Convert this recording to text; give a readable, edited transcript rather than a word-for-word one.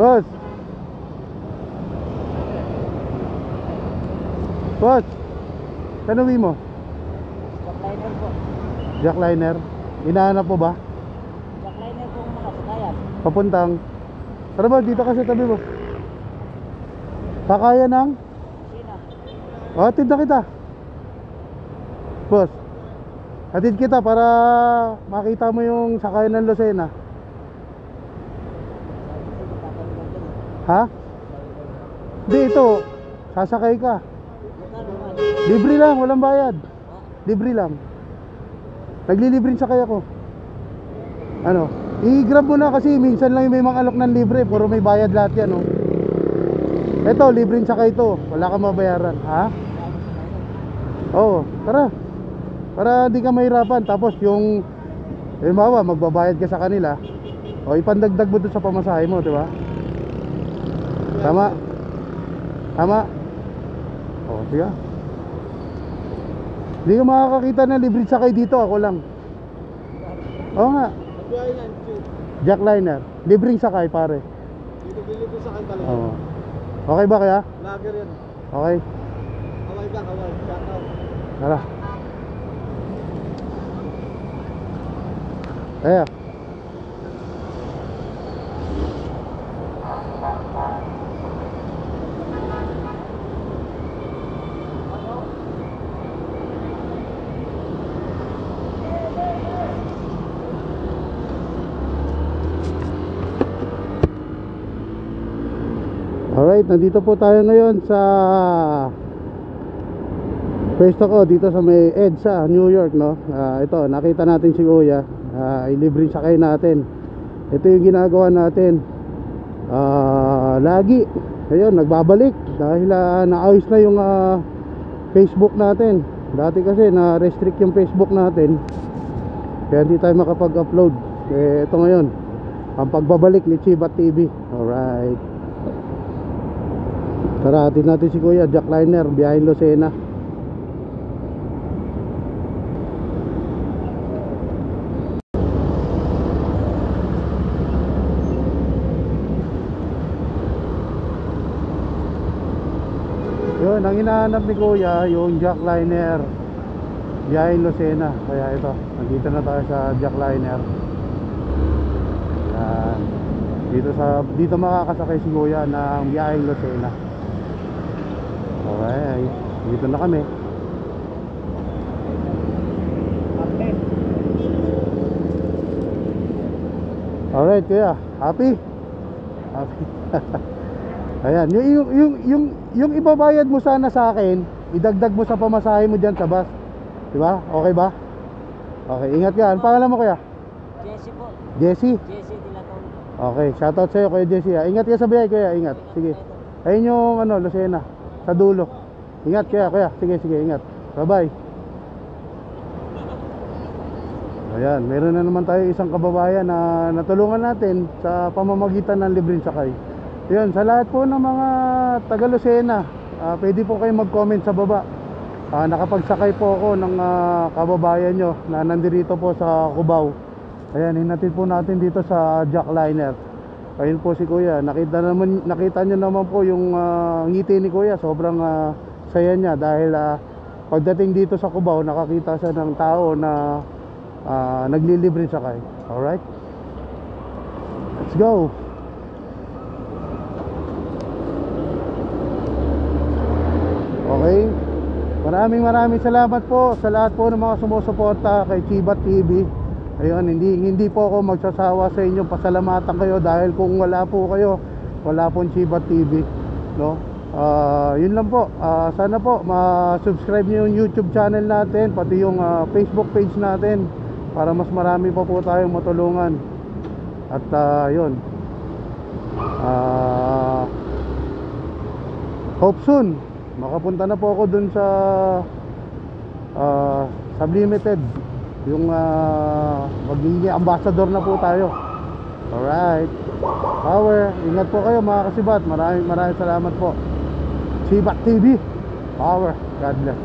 Boss. Boss. Kano uwi mo? Jackliner po. Jackliner. Inahanap mo ba? Jackliner po mga sakayan. Papuntang. Tara ba, dito kasi tabi mo. Sakaya ng? Sina. Hatid na kita. Boss. Hatid kita para makita mo yung sakayan ng Lucena. Ha? Hindi, ito. Sasakay ka. Libre lang, walang bayad. Libre lang. Naglilibreng sakay ako. Ano? I-grab mo na kasi minsan lang yung may mga alok ng libre. Puro may bayad lahat yan, oh. Ito, libreng sakay ito. Wala kang mabayaran. Ha? Oo, tara. Para di ka mahirapan. Tapos yung mawa, magbabayad ka sa kanila. O ipandagdag mo doon sa pamasahe mo, di ba? Tama. Tama. O, sige. Hindi ka makakakita ng libreng sakay dito. Ako lang. Oo nga. Jackliner. Libreng sakay, pare. Libre sakay talaga. Oo. Okay ba kaya? Lager yan. Okay. Kaway ka, kaway. Shoutout. Tara. Ayan. Alright, nandito po tayo ngayon sa pwesto ko dito sa may EDSA, New York, no? Ito, nakita natin si Kuya. Ilibreng sakay natin. Ito yung ginagawa natin. Lagi. Ayun, nagbabalik dahil naayos na yung Facebook natin. Dati kasi na-restrict yung Facebook natin. Kaya hindi tayo makapag-upload. Ito ngayon, ang pagbabalik ni Chibat TV. Alright. Tara, atin natin si Kuya, Jackliner, biyahin Lucena. Yun, ang hinahanap ni Kuya, yung Jackliner, biyahin Lucena. Kaya ito, nandito na tayo sa Jackliner. Yan. Dito makakasakay si Kuya ng biyahin Lucena. Okay, dito na kami. Alright, Kuya, happy? Happy. Ayan, yung ibabayad mo sana sa akin, idagdag mo sa pamasahe mo dyan sa bus. Diba? Okay ba? Okay, ingat ka. Ano pangalan mo, Kuya? Jesse po. Jesse? Jesse Dilatong. Okay, shoutout sa'yo, Kuya Jesse. Ingat ka sa biyahe, Kuya, ingat. Sige. Ayun yung Lucena, sa dulo. Ingat, Kuya. Sige, ingat. Bye-bye. Ayan, meron na naman tayo isang kababayan na natulungan natin sa pamamagitan ng libreng sakay. Ayan, sa lahat po ng mga taga Lucena, pwede po kayo mag-comment sa baba. Nakapagsakay po ako ng kababayan nyo na nandirito po sa Cubao. Ayan, hinatid po natin dito sa Jackliner. Ayun po si Kuya, nakita nyo naman po yung ngiti ni Kuya. Sobrang saya niya dahil pagdating dito sa Cubao, nakakita siya ng tao na naglilibre sakay. Alright, let's go. Okay, maraming salamat po sa lahat po ng mga sumusuporta kay Chibat TV. Ayun, hindi po ako magsasawa sa inyo, pasalamatan kayo dahil kung wala po kayo, wala pong Chibat TV, no? Yun lang po. Sana po ma-subscribe niyo yung YouTube channel natin, pati yung Facebook page natin, para mas marami pa po tayong matulungan. At yun, hope soon makapunta na po ako dun sa Sublimited, yung magiging ambassador na po tayo. Alright, power. Ingat po kayo mga kasibat. Maraming salamat po. Chibat TV, power. God bless.